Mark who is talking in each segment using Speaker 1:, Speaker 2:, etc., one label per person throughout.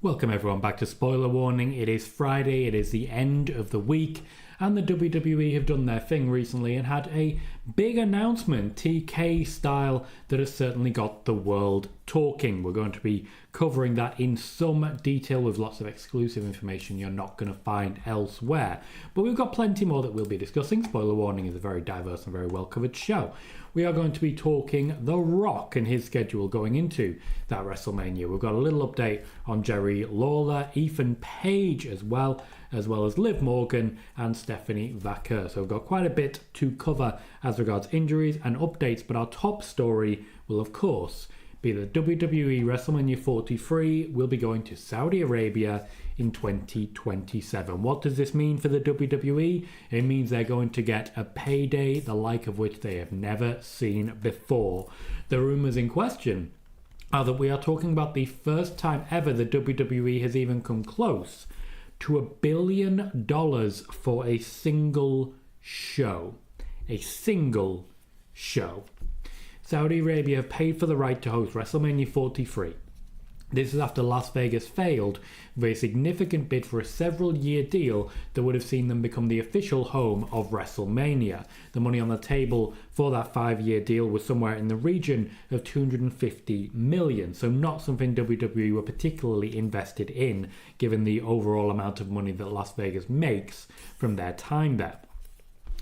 Speaker 1: Welcome everyone back to Spoiler Warning. It is Friday, it is the end of the week, and the WWE have done their thing recently and had a big announcement, TK style, that has certainly got the world talking. We're going to be covering that in some detail with lots of exclusive information you're not going to find elsewhere. But we've got plenty more that we'll be discussing. Spoiler Warning is a very diverse and very well covered show. We are going to be talking The Rock and his schedule going into that WrestleMania. We've got a little update on Jerry Lawler, Ethan Page as well as Liv Morgan and Stephanie Vaquer. So we've got quite a bit to cover as regards injuries and updates, but our top story will of course be that WWE WrestleMania 43 will be going to Saudi Arabia in 2027. What does this mean for the WWE? It means they're going to get a payday the like of which they have never seen before. The rumours in question are that we are talking about the first time ever the WWE has even come close to $1 billion for a single show. A single show. Saudi Arabia have paid for the right to host WrestleMania 43. This is after Las Vegas failed with a significant bid for a several-year deal that would have seen them become the official home of WrestleMania. The money on the table for that 5-year deal was somewhere in the region of $250 million, so not something WWE were particularly invested in, given the overall amount of money that Las Vegas makes from their time there.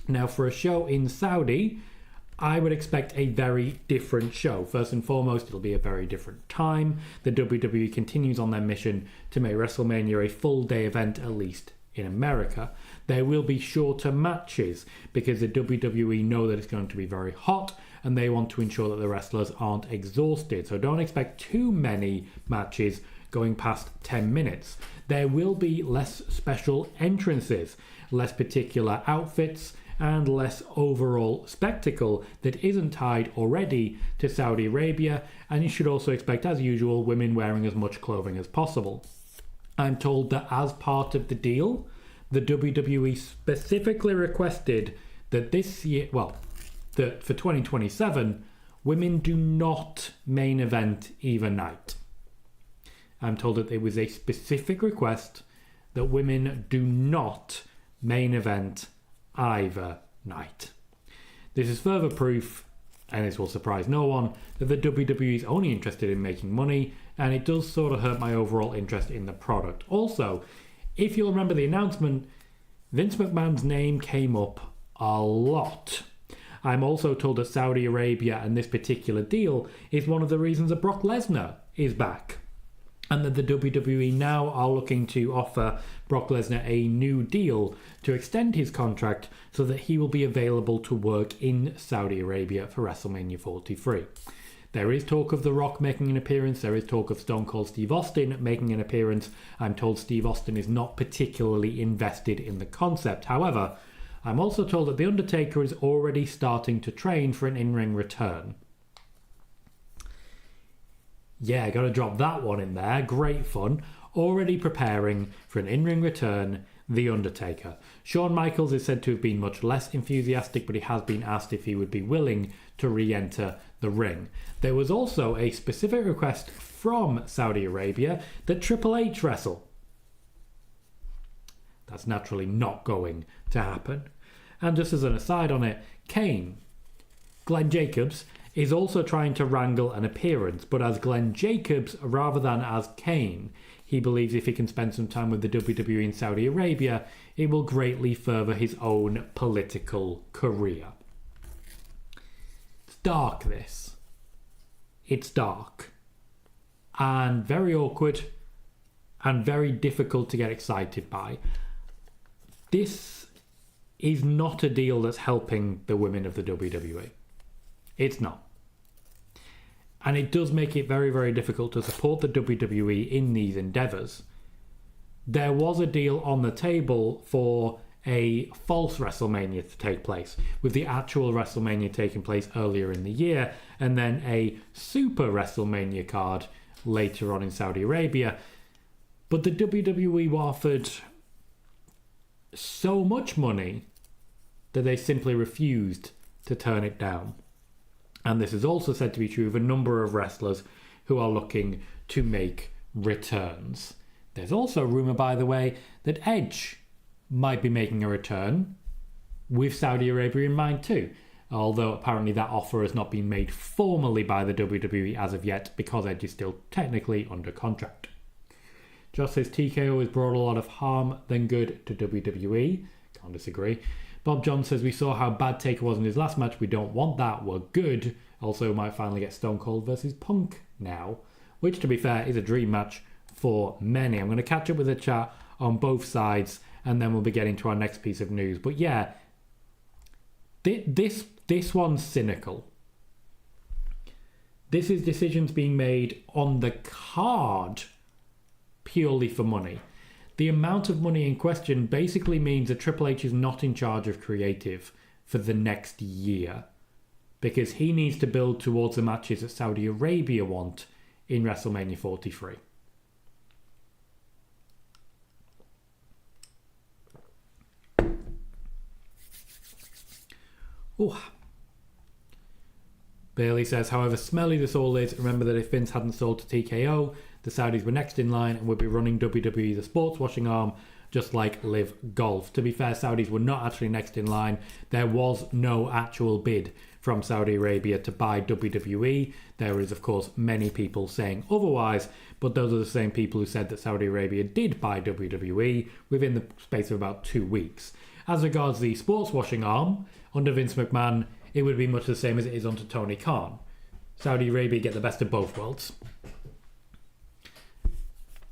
Speaker 1: Now, for a show in Saudi, I would expect a very different show. First and foremost, it'll be a very different time. The WWE continues on their mission to make WrestleMania a full-day event, at least in America. There will be shorter matches because the WWE know that it's going to be very hot and they want to ensure that the wrestlers aren't exhausted. So don't expect too many matches going past 10 minutes. There will be less special entrances, less particular outfits, and less overall spectacle that isn't tied already to Saudi Arabia, and you should also expect, as usual, women wearing as much clothing as possible. I'm told that as part of the deal, the WWE specifically requested that this year, that for 2027, women do not main event either night. I'm told that it was a specific request that women do not main event either night. This is further proof, and this will surprise no one, that the WWE is only interested in making money, and it does sort of hurt my overall interest in the product. Also, if you'll remember the announcement, Vince McMahon's name came up a lot. I'm also told that Saudi Arabia and this particular deal is one of the reasons that Brock Lesnar is back, and that the WWE now are looking to offer Brock Lesnar a new deal to extend his contract so that he will be available to work in Saudi Arabia for WrestleMania 43. There is talk of The Rock making an appearance. There is talk of Stone Cold Steve Austin making an appearance. I'm told Steve Austin is not particularly invested in the concept. However, I'm also told that The Undertaker is already starting to train for an in-ring return. Yeah, got to drop that one in there. Great fun. Already preparing for an in-ring return, The Undertaker. Shawn Michaels is said to have been much less enthusiastic, but he has been asked if he would be willing to re-enter the ring. There was also a specific request from Saudi Arabia that Triple H wrestle. That's naturally not going to happen. And just as an aside on it, Glenn Jacobs, is also trying to wrangle an appearance, but as Glenn Jacobs rather than as Kane. He believes if he can spend some time with the WWE in Saudi Arabia, it will greatly further his own political career. It's dark, this. It's dark. And very awkward, and very difficult to get excited by. This is not a deal that's helping the women of the WWE. It's not. And it does make it very, very difficult to support the WWE in these endeavours. There was a deal on the table for a false WrestleMania to take place, with the actual WrestleMania taking place earlier in the year, and then a super WrestleMania card later on in Saudi Arabia. But the WWE were offered so much money that they simply refused to turn it down. And this is also said to be true of a number of wrestlers who are looking to make returns. There's also a rumour, by the way, that Edge might be making a return with Saudi Arabia in mind too. Although apparently that offer has not been made formally by the WWE as of yet because Edge is still technically under contract. Josh says TKO has brought a lot of harm than good to WWE. Can't disagree. Bob John says we saw how bad Taker was in his last match. We don't want that. We're good. Also might finally get Stone Cold versus Punk now, which to be fair is a dream match for many. I'm going to catch up with the chat on both sides and then we'll be getting to our next piece of news. But yeah, this one's cynical. This is decisions being made on the card purely for money. The amount of money in question basically means that Triple H is not in charge of creative for the next year because he needs to build towards the matches that Saudi Arabia want in WrestleMania 43. Ooh. Bailey says, however smelly this all is, remember that if Vince hadn't sold to TKO, the Saudis were next in line and would be running WWE the sports washing arm, just like Liv Golf. To be fair, Saudis were not actually next in line. There was no actual bid from Saudi Arabia to buy WWE. There is, of course, many people saying otherwise, but those are the same people who said that Saudi Arabia did buy WWE within the space of about 2 weeks. As regards the sports washing arm, under Vince McMahon, it would be much the same as it is under Tony Khan. Saudi Arabia get the best of both worlds.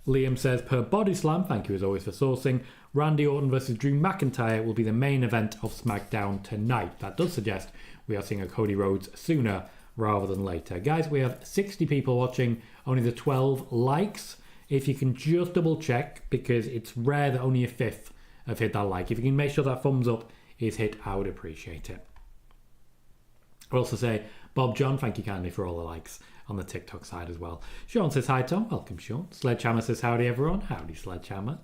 Speaker 1: Liam says, per Body Slam, thank you as always for sourcing, Randy Orton versus Drew McIntyre will be the main event of SmackDown tonight. That does suggest we are seeing a Cody Rhodes sooner rather than later. Guys, we have 60 people watching, only the 12 likes. If you can just double check, because it's rare that only a fifth have hit that like. If you can make sure that thumbs up is hit, I would appreciate it. I'll also say, Bob John, thank you kindly for all the likes on the TikTok side as well. Sean says, hi Tom, welcome Sean. Sledgehammer says, howdy everyone. Howdy Sledgehammer.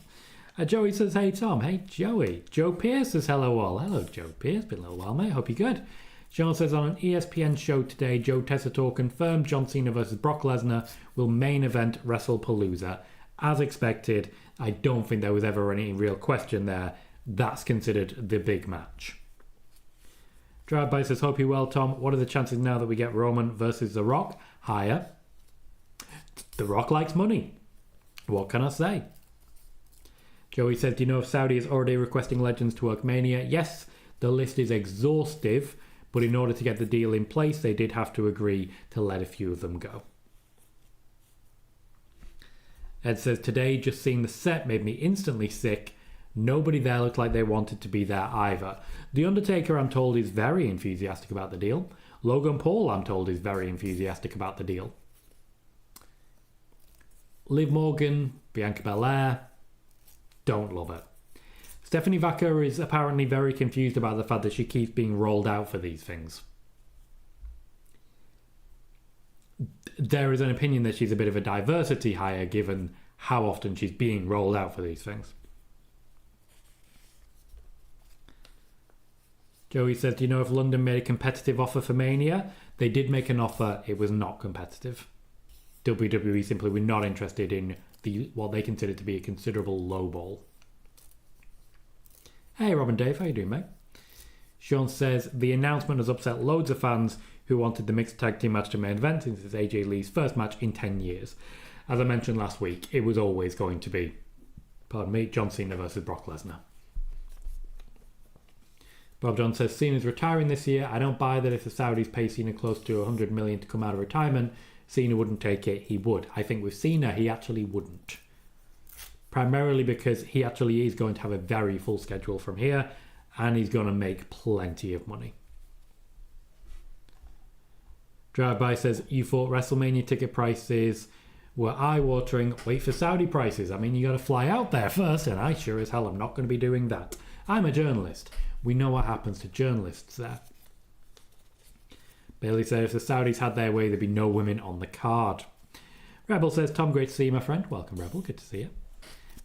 Speaker 1: Joey says, hey Tom. Hey Joey. Joe Pierce says, hello all. Hello Joe Pierce, been a little while mate, hope you're good. Sean says, on an ESPN show today, Joe Tessitore confirmed John Cena versus Brock Lesnar will main event WrestlePalooza. As expected, I don't think there was ever any real question there. That's considered the big match. Drive-by says, hope you're well, Tom. What are the chances now that we get Roman versus The Rock? Higher. The Rock likes money. What can I say? Joey says, do you know if Saudi is already requesting legends to work Mania? Yes, the list is exhaustive, but in order to get the deal in place, they did have to agree to let a few of them go. Ed says, today just seeing the set made me instantly sick. Nobody there looked like they wanted to be there either. The Undertaker, I'm told, is very enthusiastic about the deal. Logan Paul, I'm told, is very enthusiastic about the deal. Liv Morgan, Bianca Belair, don't love it. Stephanie Vaquer is apparently very confused about the fact that she keeps being rolled out for these things. There is an opinion that she's a bit of a diversity hire given how often she's being rolled out for these things. Joey says, do you know if London made a competitive offer for Mania? They did make an offer. It was not competitive. WWE simply were not interested in what they considered to be a considerable lowball. Hey, Robin Dave. How you doing, mate? Sean says, the announcement has upset loads of fans who wanted the mixed tag team match to main event since it's AJ Lee's first match in 10 years. As I mentioned last week, it was always going to be, John Cena versus Brock Lesnar. Bob John says, Cena's retiring this year. I don't buy that if the Saudis pay Cena close to $100 million to come out of retirement, Cena wouldn't take it. He would. I think with Cena, he actually wouldn't. Primarily because he actually is going to have a very full schedule from here, and he's going to make plenty of money. Drive-by says, you thought WrestleMania ticket prices were eye-watering. Wait for Saudi prices. I mean, you got to fly out there first, and I sure as hell am not going to be doing that. I'm a journalist. We know what happens to journalists there. Bailey says, if the Saudis had their way, there'd be no women on the card. Rebel says, Tom, great to see you, my friend. Welcome, Rebel. Good to see you.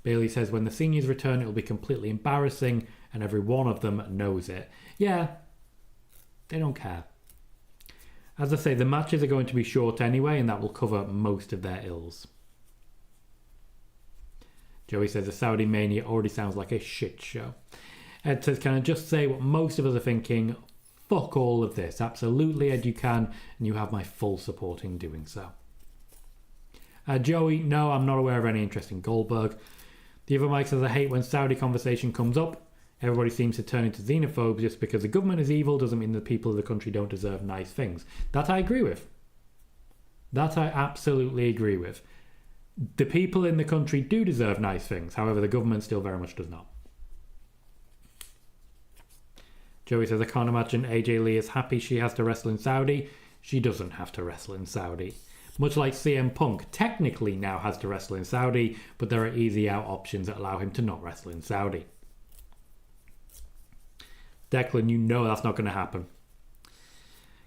Speaker 1: Bailey says, when the seniors return, it'll be completely embarrassing, and every one of them knows it. Yeah, they don't care. As I say, the matches are going to be short anyway, and that will cover most of their ills. Joey says the Saudi mania already sounds like a shit show. Ed says, can I just say what most of us are thinking? Fuck all of this. Absolutely, Ed, you can, and you have my full support in doing so. Joey, no, I'm not aware of any interest in Goldberg. The other Mike says, I hate when Saudi conversation comes up. Everybody seems to turn into xenophobes. Just because the government is evil doesn't mean the people of the country don't deserve nice things. That I agree with. That I absolutely agree with. The people in the country do deserve nice things. However, the government still very much does not. Joey says, I can't imagine AJ Lee is happy she has to wrestle in Saudi. She doesn't have to wrestle in Saudi. Much like CM Punk technically now has to wrestle in Saudi, but there are easy out options that allow him to not wrestle in Saudi. Declan, you know that's not going to happen.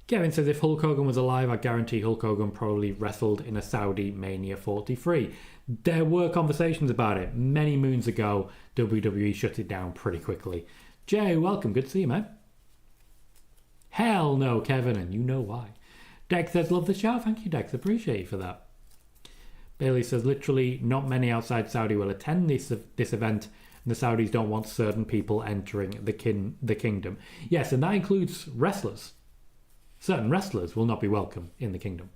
Speaker 1: Kevin says, if Hulk Hogan was alive, I guarantee Hulk Hogan probably wrestled in a Saudi Mania 43. There were conversations about it. Many moons ago, WWE shut it down pretty quickly. Jay, welcome. Good to see you, man. Hell no, Kevin, and you know why. Dex says, love the show. Thank you, Dex. Appreciate you for that. Bailey says, literally, not many outside Saudi will attend this event, and the Saudis don't want certain people entering the kingdom. Yes, and that includes wrestlers. Certain wrestlers will not be welcome in the kingdom.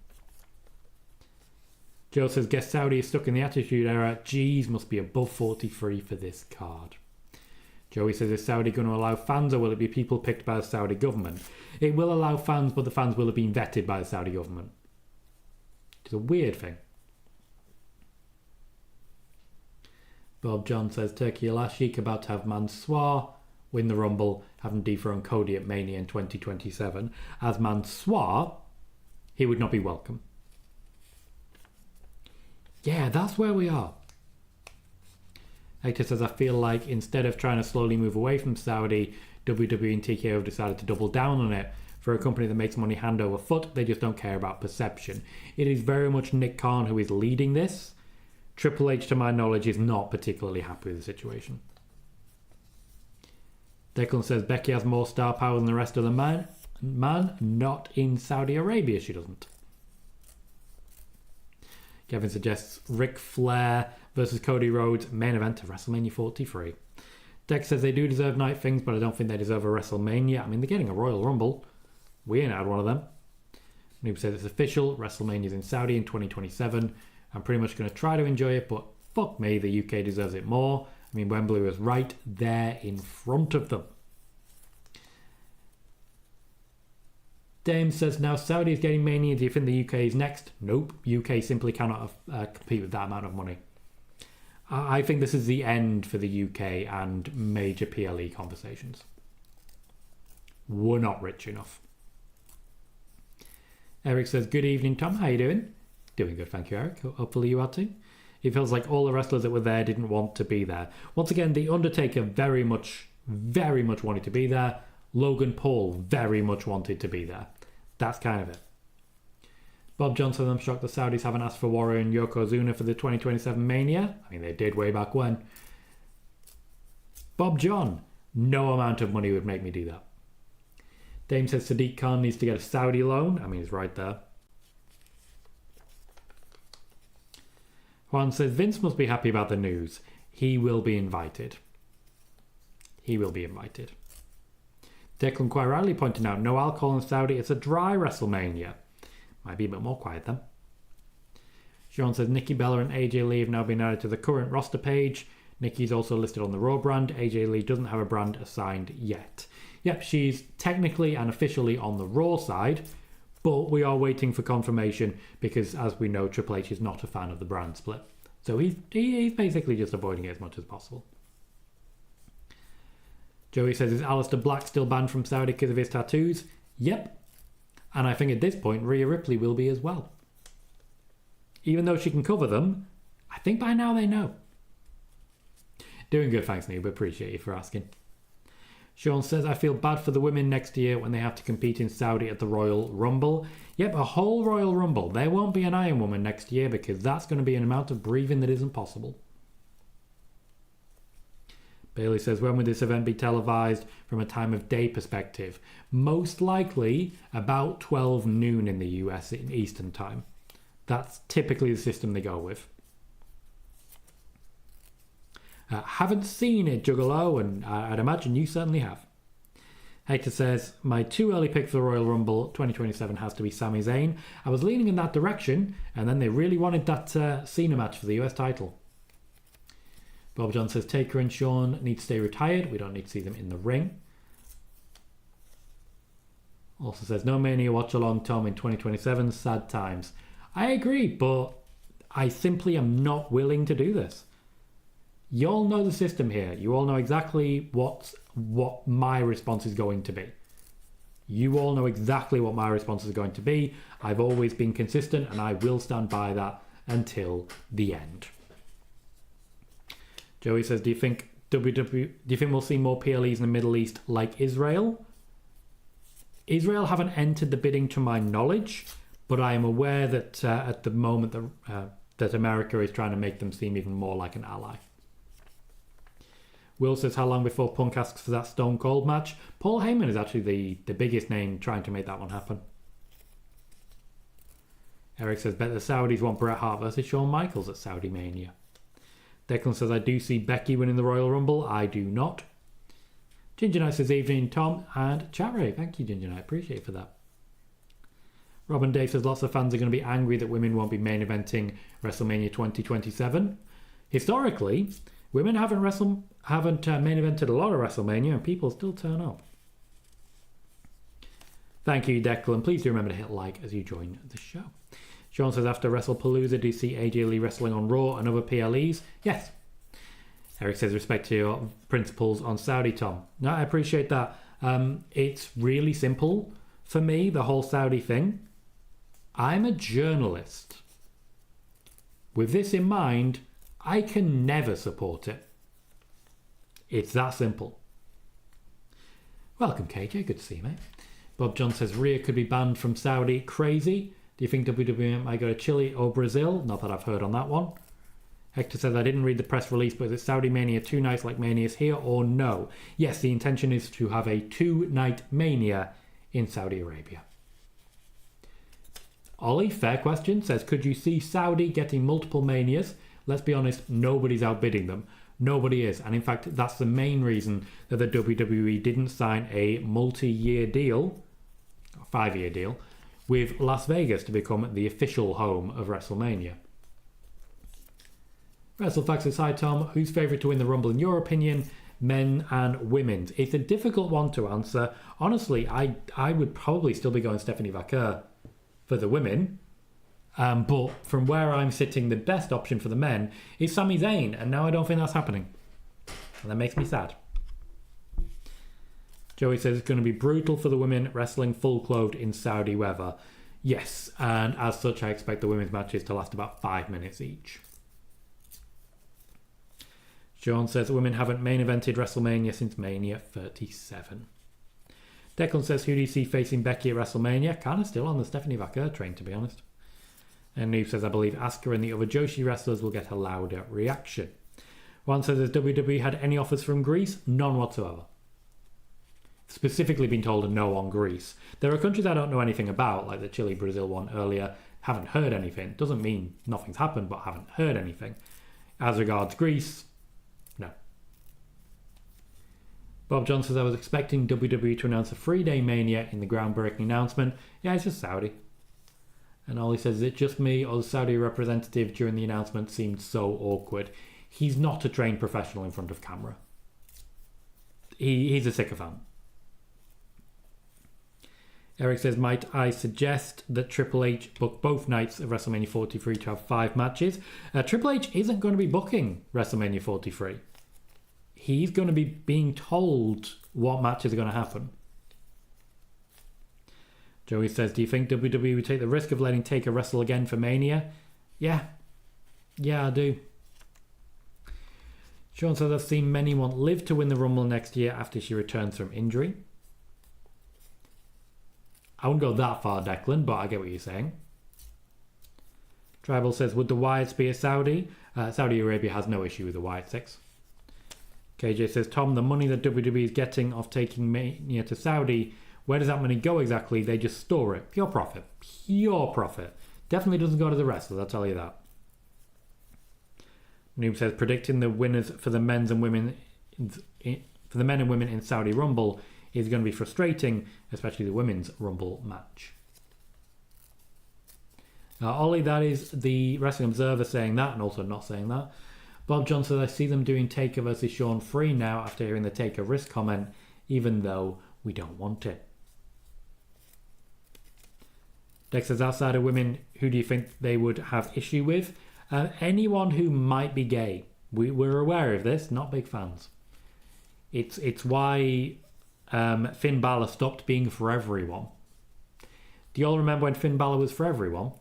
Speaker 1: Joe says, guess Saudi is stuck in the Attitude Era. G's must be above 43 for this card. Joey says, is Saudi going to allow fans or will it be people picked by the Saudi government? It will allow fans, but the fans will have been vetted by the Saudi government. It's a weird thing. Bob John says, Turkey Al-Ashik about to have Mansoor win the Rumble, having dethroned Cody at Mania in 2027. As Mansoor, he would not be welcome. Yeah, that's where we are. Hector says, I feel like instead of trying to slowly move away from Saudi, WWE and TKO have decided to double down on it. For a company that makes money hand over foot, they just don't care about perception. It is very much Nick Khan who is leading this. Triple H, to my knowledge, is not particularly happy with the situation. Declan says, Becky has more star power than the rest of the man. Not in Saudi Arabia, she doesn't. Kevin suggests Ric Flair versus Cody Rhodes, main event of WrestleMania 43. Dex says they do deserve night things, but I don't think they deserve a WrestleMania. I mean, they're getting a Royal Rumble. We ain't had one of them. Noob says it's official. WrestleMania's in Saudi in 2027. I'm pretty much going to try to enjoy it, but fuck me, the UK deserves it more. I mean, Wembley was right there in front of them. Dame says, now Saudi is getting Mania. Do you think the UK is next? Nope. UK simply cannot compete with that amount of money. I think this is the end for the UK and major PLE conversations. We're not rich enough. Eric says, good evening, Tom. How you doing? Doing good, thank you, Eric. Hopefully you are too. It feels like all the wrestlers that were there didn't want to be there. Once again, The Undertaker very much wanted to be there. Logan Paul very much wanted to be there. That's kind of it. Bob Johnson, I'm shocked the Saudis haven't asked for Warrior and Yokozuna for the 2027 Mania. I mean, they did way back when. Bob John, no amount of money would make me do that. Dame says Sadiq Khan needs to get a Saudi loan. I mean, he's right there. Juan says Vince must be happy about the news. He will be invited. He will be invited. Declan quite rightly pointing out, no alcohol in Saudi. It's a dry WrestleMania. Might be a bit more quiet then. Sean says Nikki Bella and AJ Lee have now been added to the current roster page. Nikki's also listed on the Raw brand. AJ Lee doesn't have a brand assigned yet. Yep, she's technically and officially on the Raw side, but we are waiting for confirmation because, as we know, Triple H is not a fan of the brand split. So he's basically just avoiding it as much as possible. Joey says, is Aleister Black still banned from Saudi because of his tattoos? Yep. And I think at this point, Rhea Ripley will be as well. Even though she can cover them, I think by now they know. Doing good, thanks, Noob. Appreciate you for asking. Sean says, I feel bad for the women next year when they have to compete in Saudi at the Royal Rumble. Yep, a whole Royal Rumble. There won't be an Iron Woman next year because that's going to be an amount of breathing that isn't possible. Bailey says, when would this event be televised from a time of day perspective? Most likely about 12 noon in the US in Eastern time. That's typically the system they go with. Haven't seen it, Juggalo, and I'd imagine you certainly have. Hector says, my too early pick for the Royal Rumble 2027 has to be Sami Zayn. I was leaning in that direction, and then they really wanted that Cena match for the US title. Bob John says, Taker and Shawn need to stay retired. We don't need to see them in the ring. Also says, no Mania watch along, Tom, in 2027. Sad times. I agree, but I simply am not willing to do this. You all know the system here. You all know exactly what my response is going to be. You all know exactly what my response is going to be. I've always been consistent, and I will stand by that until the end. Joey says, do you think we'll see more PLEs in the Middle East like Israel? Israel haven't entered the bidding to my knowledge, but I am aware that at the moment that America is trying to make them seem even more like an ally. Will says, how long before Punk asks for that Stone Cold match? Paul Heyman is actually the biggest name trying to make that one happen. Eric says, bet the Saudis want Bret Hart versus Shawn Michaels at Saudi Mania. Declan says, I do see Becky winning the Royal Rumble. I do not. Ginger Knight says, evening, Tom and chat Ray. Thank you, Ginger Knight. Appreciate it for that. Robin Dave says, lots of fans are going to be angry that women won't be main eventing WrestleMania 2027. Historically, women haven't main evented a lot of WrestleMania, and people still turn up. Thank you, Declan. Please do remember to hit like as you join the show. Sean says, after WrestlePalooza, do you see AJ Lee wrestling on Raw and other PLEs? Yes. Eric says, respect to your principles on Saudi, Tom. No, I appreciate that. It's really simple for me, the whole Saudi thing. I'm a journalist. With this in mind, I can never support it. It's that simple. Welcome, KJ. Good to see you, mate. Bob John says, Rhea could be banned from Saudi. Crazy. Do you think WWE might go to Chile or Brazil? Not that I've heard on that one. Hector says, I didn't read the press release, but is it Saudi Mania 2 nights like Mania's here or no? Yes, the intention is to have a 2-night Mania in Saudi Arabia. Ollie, fair question, says, could you see Saudi getting multiple Manias? Let's be honest, nobody's outbidding them. Nobody is. And in fact, that's the main reason that the WWE didn't sign a multi-year deal, a 5-year deal, with Las Vegas to become the official home of WrestleMania. WrestleFacts says, hi Tom, who's favourite to win the Rumble in your opinion? Men and women's. It's a difficult one to answer. Honestly, I would probably still be going Stephanie Vaquer for the women. But from where I'm sitting, the best option for the men is Sami Zayn, and now I don't think that's happening. And that makes me sad. Joey says it's going to be brutal for the women wrestling full clothed in Saudi weather. Yes, and as such I expect the women's matches to last about 5 minutes each. Sean says women haven't main evented WrestleMania since Mania 37. Declan says, who do you see facing Becky at WrestleMania? Kind of still on the Stephanie Vaquer train, to be honest. And Noob says, I believe Asuka and the other Joshi wrestlers will get a louder reaction. One says, has WWE had any offers from Greece? None whatsoever. Specifically been told a no on Greece. There are countries I don't know anything about, like the Chile, Brazil one earlier. Haven't heard anything. Doesn't mean nothing's happened, but haven't heard anything. As regards Greece, no. Bob John says, I was expecting WWE to announce a 3-day Mania in the groundbreaking announcement. Yeah, it's just Saudi. And Ollie says, is it just me or the Saudi representative during the announcement seemed so awkward? He's not a trained professional in front of camera. He's a sycophant. Eric says, might I suggest that Triple H book both nights of WrestleMania 43 to have 5 matches? Triple H isn't going to be booking WrestleMania 43. He's going to be being told what matches are going to happen. Joey says, do you think WWE would take the risk of letting Taker wrestle again for Mania? Yeah, I do. Sean says, I've seen many want Liv to win the Rumble next year after she returns from injury. I wouldn't go that far, Declan, but I get what you're saying. Tribal says, would the Wyatts be a Saudi? Saudi Arabia has no issue with the Wyatt 6. KJ says, Tom, the money that WWE is getting off taking Mania to Saudi, where does that money go exactly? They just store it. Pure profit. Pure profit. Definitely doesn't go to the wrestlers, I'll tell you that. Noob says predicting the winners for the men and women in Saudi Rumble is going to be frustrating, especially the women's Rumble match. Ollie, that is the Wrestling Observer saying that, and also not saying that. Bob John says, I see them doing Taker versus Sean Free now after hearing the Taker risk comment, even though we don't want it. Dex says, outside of women, who do you think they would have issue with? Anyone who might be gay. We're aware of this, not big fans. It's why Finn Balor stopped being for everyone. Do you all remember when Finn Balor was for everyone?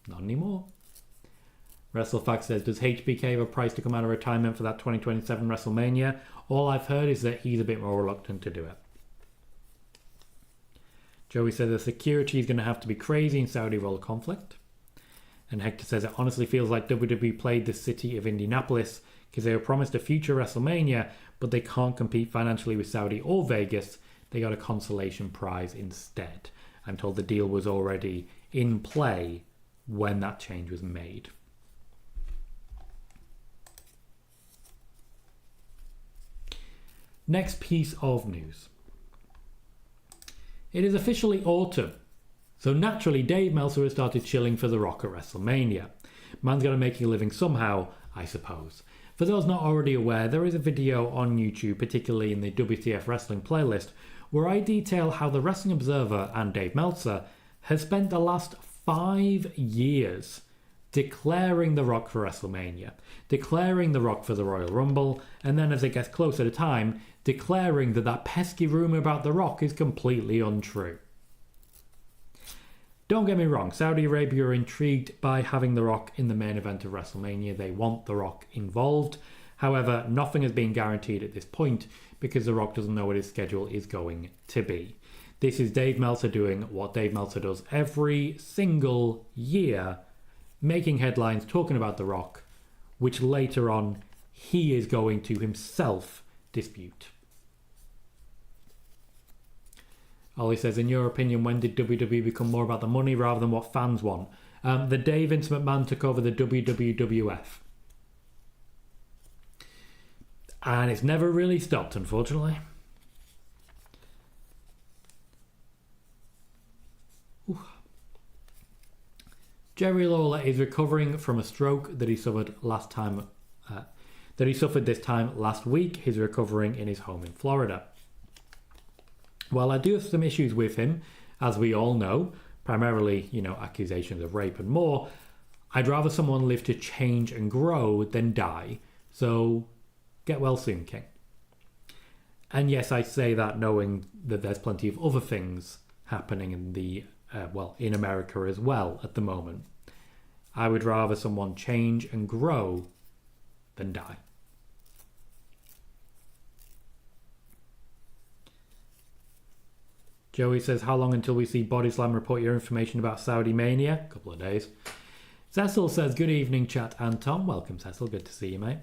Speaker 1: Not anymore. WrestleFact says, does HBK have a price to come out of retirement for that 2027 WrestleMania? All I've heard is that he's a bit more reluctant to do it. Joey says the security is going to have to be crazy in Saudi roller conflict. And Hector says it honestly feels like WWE played the city of Indianapolis because they were promised a future WrestleMania, but they can't compete financially with Saudi or Vegas. They got a consolation prize instead. I'm told the deal was already in play when that change was made. Next piece of news. It is officially autumn, so naturally Dave Meltzer has started chilling for The Rock at WrestleMania. Man's got to make a living somehow, I suppose. For those not already aware, there is a video on YouTube, particularly in the WTF Wrestling playlist, where I detail how the Wrestling Observer and Dave Meltzer has spent the last 5 years declaring The Rock for WrestleMania, declaring The Rock for the Royal Rumble, and then as it gets closer to time, declaring that pesky rumour about The Rock is completely untrue. Don't get me wrong, Saudi Arabia are intrigued by having The Rock in the main event of WrestleMania. They want The Rock involved. However, nothing has been guaranteed at this point because The Rock doesn't know what his schedule is going to be. This is Dave Meltzer doing what Dave Meltzer does every single year, making headlines, talking about The Rock, which later on he is going to himself dispute. Ollie says, in your opinion, when did WWE become more about the money rather than what fans want? The day Vince McMahon took over the WWF. And it's never really stopped, unfortunately. Ooh. Jerry Lawler is recovering from a stroke that he suffered this time last week. He's recovering in his home in Florida. While I do have some issues with him, as we all know, primarily, accusations of rape and more, I'd rather someone live to change and grow than die. So, get well soon, King. And yes, I say that knowing that there's plenty of other things happening in America as well at the moment. I would rather someone change and grow than die. Joey says, how long until we see Body Slam report your information about Saudi Mania? A couple of days. Cecil says, good evening, chat and Tom. Welcome, Cecil. Good to see you, mate.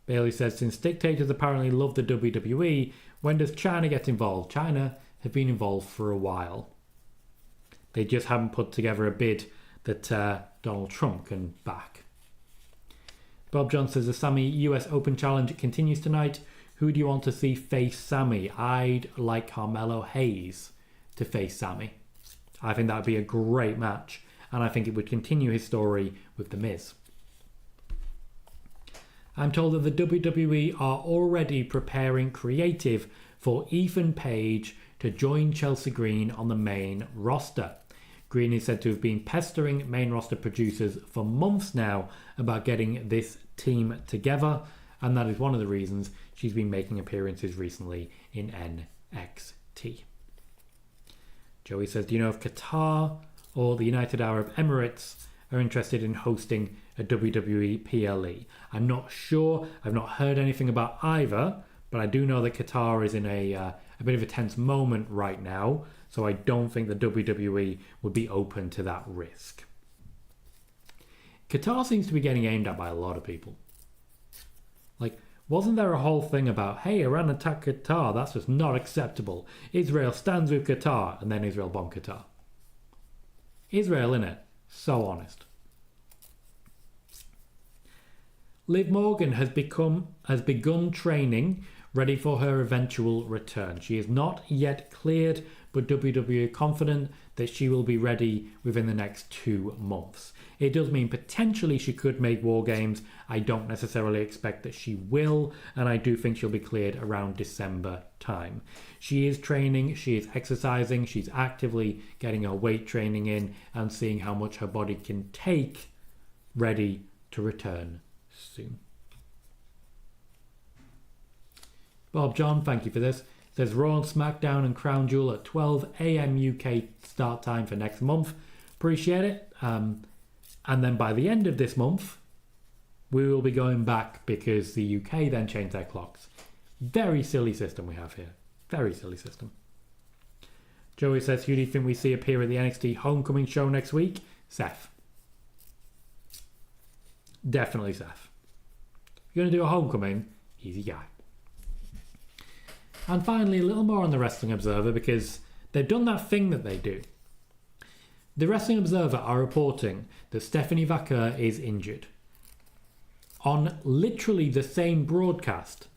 Speaker 1: Bailey says, since dictators apparently love the WWE, when does China get involved? China have been involved for a while. They just haven't put together a bid that Donald Trump can back. Bob John says, the Sammy US Open Challenge continues tonight. Who do you want to see face Sammy? I'd like Carmelo Hayes to face Sammy. I think that would be a great match, and I think it would continue his story with The Miz. I'm told that the WWE are already preparing creative for Ethan Page to join Chelsea Green on the main roster. Green is said to have been pestering main roster producers for months now about getting this team together, and that is one of the reasons she's been making appearances recently in NXT. Joey says, do you know if Qatar or the United Arab Emirates are interested in hosting a WWE PLE? I'm not sure. I've not heard anything about either, but I do know that Qatar is in a bit of a tense moment right now, so I don't think the WWE would be open to that risk. Qatar seems to be getting aimed at by a lot of people. Wasn't there a whole thing about, hey, Iran attacked Qatar, that's just not acceptable. Israel stands with Qatar, and then Israel bombed Qatar. Israel, innit? So honest. Liv Morgan has begun training, ready for her eventual return. She is not yet cleared, but WWE are confident that she will be ready within the next 2 months. It does mean potentially she could make War Games. I don't necessarily expect that she will, and I do think she'll be cleared around December time. She is training, she is exercising, she's actively getting her weight training in and seeing how much her body can take, ready to return soon. Bob John, thank you for this. Says Raw and SmackDown and Crown Jewel at 12 a.m. UK start time for next month. Appreciate it. And then by the end of this month, we will be going back because the UK then changed their clocks. Very silly system we have here. Very silly system. Joey says, who do you think we see appear at the NXT Homecoming show next week? Seth. Definitely Seth. If you're going to do a Homecoming, easy guy. And finally, a little more on the Wrestling Observer because they've done that thing that they do. The Wrestling Observer are reporting that Stephanie Vaquer is injured. On literally the same broadcast,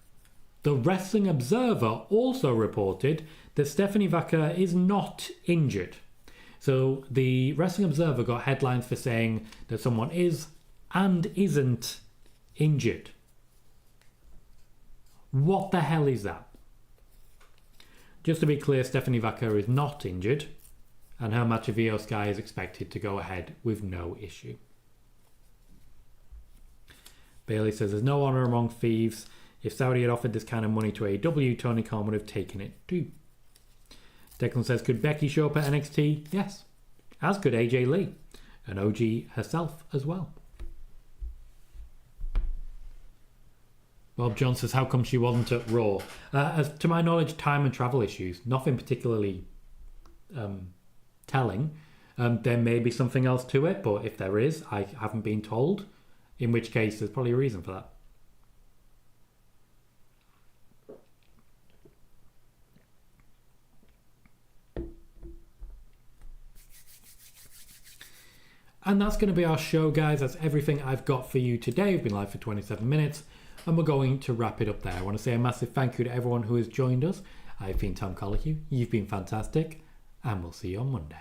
Speaker 1: the Wrestling Observer also reported that Stephanie Vaquer is not injured. So the Wrestling Observer got headlines for saying that someone is and isn't injured. What the hell is that? Just to be clear, Stephanie Vaquer is not injured, and her match of Io Sky is expected to go ahead with no issue. Bailey says, there's no honour among thieves. If Saudi had offered this kind of money to AEW, Tony Khan would have taken it too. Declan says, could Becky show up at NXT? Yes. As could AJ Lee, and OG herself as well. Bob John says, how come she wasn't at Raw? As to my knowledge, time and travel issues. Nothing particularly telling. There may be something else to it, but if there is, I haven't been told. In which case, there's probably a reason for that. And that's going to be our show, guys. That's everything I've got for you today. We've been live for 27 minutes. And we're going to wrap it up there. I want to say a massive thank you to everyone who has joined us. I've been Tom Colohue. You've been fantastic. And we'll see you on Monday.